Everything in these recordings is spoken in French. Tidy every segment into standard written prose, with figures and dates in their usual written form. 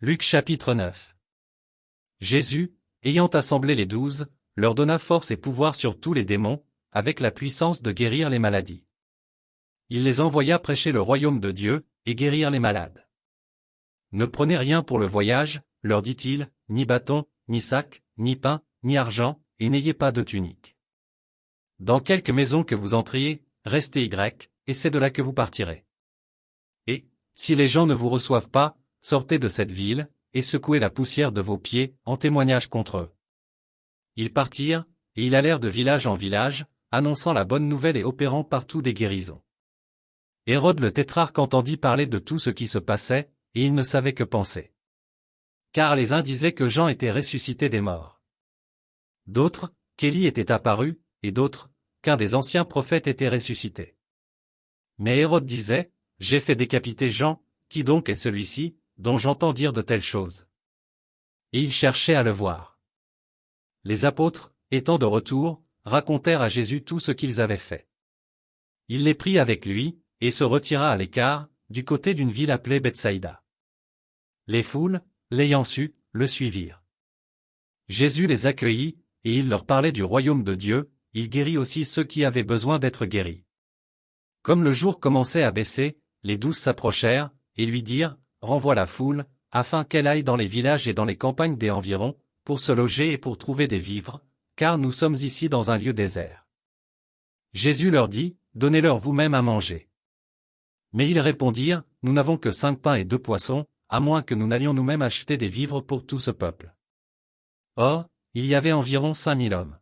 Luc chapitre 9. Jésus, ayant assemblé les 12, leur donna force et pouvoir sur tous les démons, avec la puissance de guérir les maladies. Il les envoya prêcher le royaume de Dieu, et guérir les malades. Ne prenez rien pour le voyage, leur dit-il, ni bâton, ni sac, ni pain, ni argent, et n'ayez pas de tunique. Dans quelque maison que vous entriez, restez et c'est de là que vous partirez. Et, si les gens ne vous reçoivent pas, sortez de cette ville, et secouez la poussière de vos pieds, en témoignage contre eux. Ils partirent, et ils allèrent de village en village, annonçant la bonne nouvelle et opérant partout des guérisons. Hérode le tétrarque entendit parler de tout ce qui se passait, et il ne savait que penser. Car les uns disaient que Jean était ressuscité des morts. D'autres, qu'Élie était apparu, et d'autres, qu'un des anciens prophètes était ressuscité. Mais Hérode disait, j'ai fait décapiter Jean, qui donc est celui-ci, dont j'entends dire de telles choses? Et il cherchait à le voir. Les apôtres, étant de retour, racontèrent à Jésus tout ce qu'ils avaient fait. Il les prit avec lui, et se retira à l'écart, du côté d'une ville appelée Bethsaïda. Les foules, l'ayant su, le suivirent. Jésus les accueillit, et il leur parlait du royaume de Dieu, il guérit aussi ceux qui avaient besoin d'être guéris. Comme le jour commençait à baisser, les 12 s'approchèrent, et lui dirent, renvoie la foule, afin qu'elle aille dans les villages et dans les campagnes des environs, pour se loger et pour trouver des vivres, car nous sommes ici dans un lieu désert. Jésus leur dit, donnez-leur vous-même à manger. Mais ils répondirent, nous n'avons que 5 pains et 2 poissons, à moins que nous n'allions nous-mêmes acheter des vivres pour tout ce peuple. Or, il y avait environ 5000 hommes.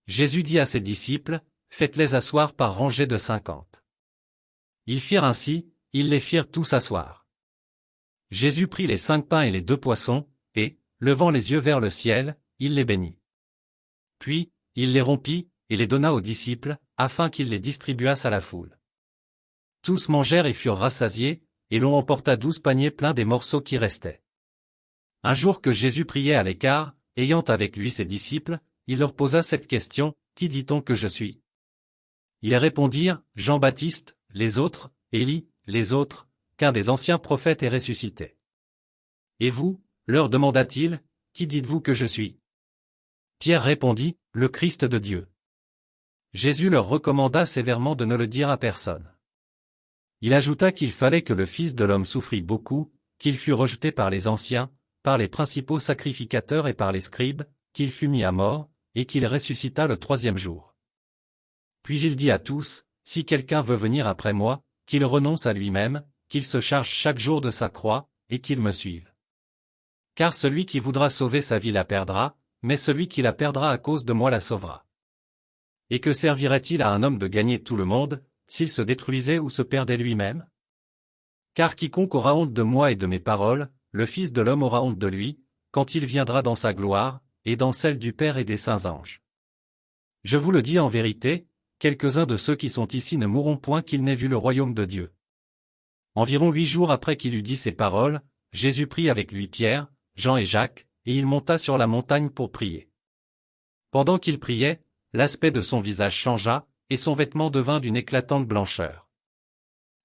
Jésus dit à ses disciples, faites-les asseoir par rangées de 50. Ils firent ainsi, ils les firent tous asseoir. Jésus prit les 5 pains et les 2 poissons, et, levant les yeux vers le ciel, il les bénit. Puis, il les rompit, et les donna aux disciples, afin qu'ils les distribuassent à la foule. Tous mangèrent et furent rassasiés, et l'on emporta 12 paniers pleins des morceaux qui restaient. Un jour que Jésus priait à l'écart, ayant avec lui ses disciples, il leur posa cette question, qui dit-on que je suis? Ils répondirent, Jean-Baptiste, les autres, Élie, les autres, qu'un des anciens prophètes est ressuscité. Et vous, leur demanda-t-il, qui dites-vous que je suis? Pierre répondit, le Christ de Dieu. Jésus leur recommanda sévèrement de ne le dire à personne. Il ajouta qu'il fallait que le Fils de l'homme souffrit beaucoup, qu'il fût rejeté par les anciens, par les principaux sacrificateurs et par les scribes, qu'il fût mis à mort, et qu'il ressuscita le 3e jour. Puis il dit à tous, si quelqu'un veut venir après moi, qu'il renonce à lui-même, qu'il se charge chaque jour de sa croix, et qu'il me suive. Car celui qui voudra sauver sa vie la perdra, mais celui qui la perdra à cause de moi la sauvera. Et que servirait-il à un homme de gagner tout le monde, s'il se détruisait ou se perdait lui-même? Car quiconque aura honte de moi et de mes paroles, le Fils de l'homme aura honte de lui, quand il viendra dans sa gloire, et dans celle du Père et des saints anges. Je vous le dis en vérité, quelques-uns de ceux qui sont ici ne mourront point qu'ils n'aient vu le royaume de Dieu. Environ 8 jours après qu'il eut dit ces paroles, Jésus prit avec lui Pierre, Jean et Jacques, et il monta sur la montagne pour prier. Pendant qu'il priait, l'aspect de son visage changea, et son vêtement devint d'une éclatante blancheur.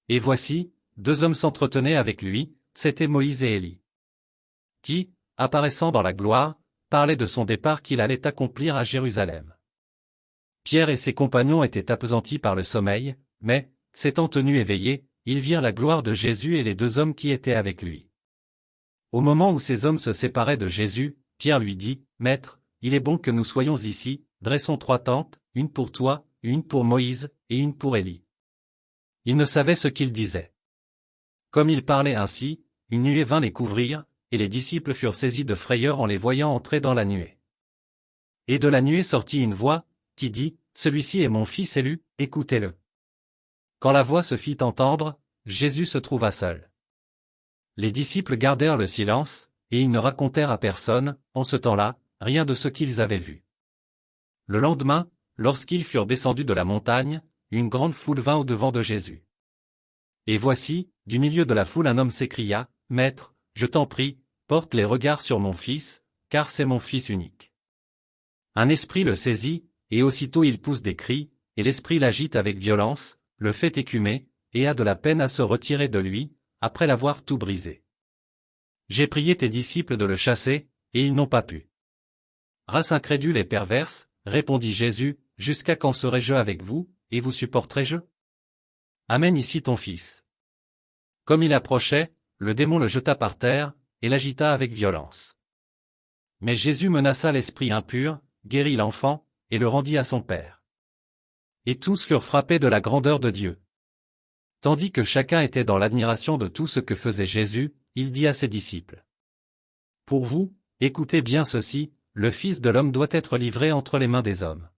Et voici, 2 hommes s'entretenaient avec lui, c'étaient Moïse et Élie, qui, apparaissant dans la gloire, parlaient de son départ qu'il allait accomplir à Jérusalem. Pierre et ses compagnons étaient appesantis par le sommeil, mais, s'étant tenus éveillés, ils virent la gloire de Jésus et les 2 hommes qui étaient avec lui. Au moment où ces hommes se séparaient de Jésus, Pierre lui dit, Maître, il est bon que nous soyons ici, dressons 3 tentes, une pour toi, une pour Moïse, et une pour Élie. Il ne savait ce qu'il disait. Comme il parlait ainsi, une nuée vint les couvrir, et les disciples furent saisis de frayeur en les voyant entrer dans la nuée. Et de la nuée sortit une voix, qui dit, celui-ci est mon fils élu, écoutez-le. Quand la voix se fit entendre, Jésus se trouva seul. Les disciples gardèrent le silence, et ils ne racontèrent à personne, en ce temps-là, rien de ce qu'ils avaient vu. Le lendemain, lorsqu'ils furent descendus de la montagne, une grande foule vint au-devant de Jésus. Et voici, du milieu de la foule un homme s'écria, Maître, je t'en prie, porte les regards sur mon fils, car c'est mon fils unique. Un esprit le saisit, et aussitôt il pousse des cris, et l'esprit l'agite avec violence, le fait écumer, et a de la peine à se retirer de lui, après l'avoir tout brisé. J'ai prié tes disciples de le chasser, et ils n'ont pas pu. Race incrédule et perverse, répondit Jésus, jusqu'à quand serai-je avec vous, et vous supporterai-je? Amène ici ton fils. Comme il approchait, le démon le jeta par terre, et l'agita avec violence. Mais Jésus menaça l'esprit impur, guérit l'enfant, et le rendit à son père. Et tous furent frappés de la grandeur de Dieu. Tandis que chacun était dans l'admiration de tout ce que faisait Jésus, il dit à ses disciples. Pour vous, écoutez bien ceci, le Fils de l'homme doit être livré entre les mains des hommes.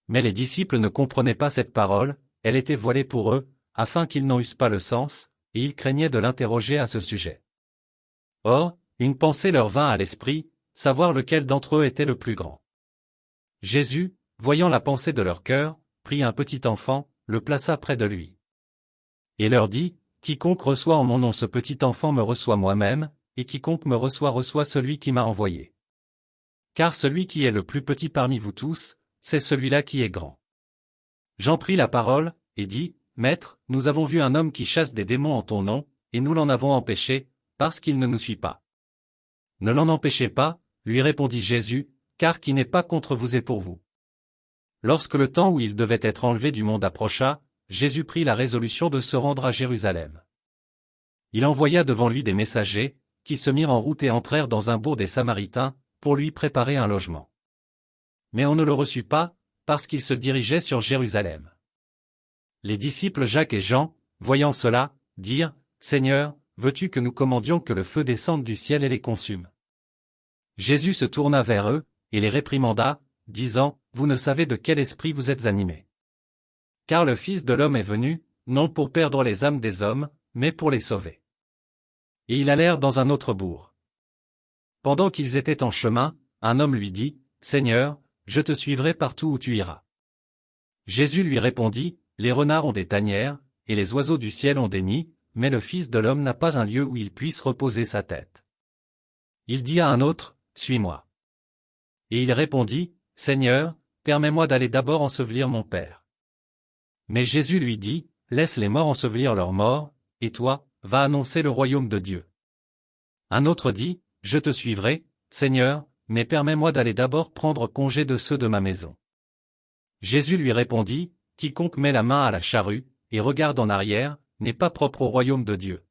Mais les disciples ne comprenaient pas cette parole, elle était voilée pour eux, afin qu'ils n'en eussent pas le sens, et ils craignaient de l'interroger à ce sujet. Or, une pensée leur vint à l'esprit, savoir lequel d'entre eux était le plus grand. Jésus, voyant la pensée de leur cœur, prit un petit enfant, le plaça près de lui. Et leur dit, quiconque reçoit en mon nom ce petit enfant me reçoit moi-même, et quiconque me reçoit celui qui m'a envoyé. Car celui qui est le plus petit parmi vous tous, c'est celui-là qui est grand. Jean prit la parole, et dit, Maître, nous avons vu un homme qui chasse des démons en ton nom, et nous l'en avons empêché, parce qu'il ne nous suit pas. Ne l'en empêchez pas, lui répondit Jésus, car qui n'est pas contre vous et pour vous. Lorsque le temps où il devait être enlevé du monde approcha, Jésus prit la résolution de se rendre à Jérusalem. Il envoya devant lui des messagers, qui se mirent en route et entrèrent dans un bourg des Samaritains, pour lui préparer un logement. Mais on ne le reçut pas, parce qu'il se dirigeait sur Jérusalem. Les disciples Jacques et Jean, voyant cela, dirent, Seigneur, veux-tu que nous commandions que le feu descende du ciel et les consume? Jésus se tourna vers eux, et les réprimanda, disant, Vous ne savez de quel esprit vous êtes animés. Car le Fils de l'homme est venu, non pour perdre les âmes des hommes, mais pour les sauver. Et ils allèrent dans un autre bourg. Pendant qu'ils étaient en chemin, un homme lui dit, Seigneur, je te suivrai partout où tu iras. Jésus lui répondit, Les renards ont des tanières, et les oiseaux du ciel ont des nids, mais le Fils de l'homme n'a pas un lieu où il puisse reposer sa tête. Il dit à un autre, Suis-moi. Et il répondit, Seigneur, permets-moi d'aller d'abord ensevelir mon Père. Mais Jésus lui dit, Laisse les morts ensevelir leurs morts, et toi, va annoncer le royaume de Dieu. Un autre dit, Je te suivrai, Seigneur, mais permets-moi d'aller d'abord prendre congé de ceux de ma maison. Jésus lui répondit, Quiconque met la main à la charrue, et regarde en arrière, n'est pas propre au royaume de Dieu.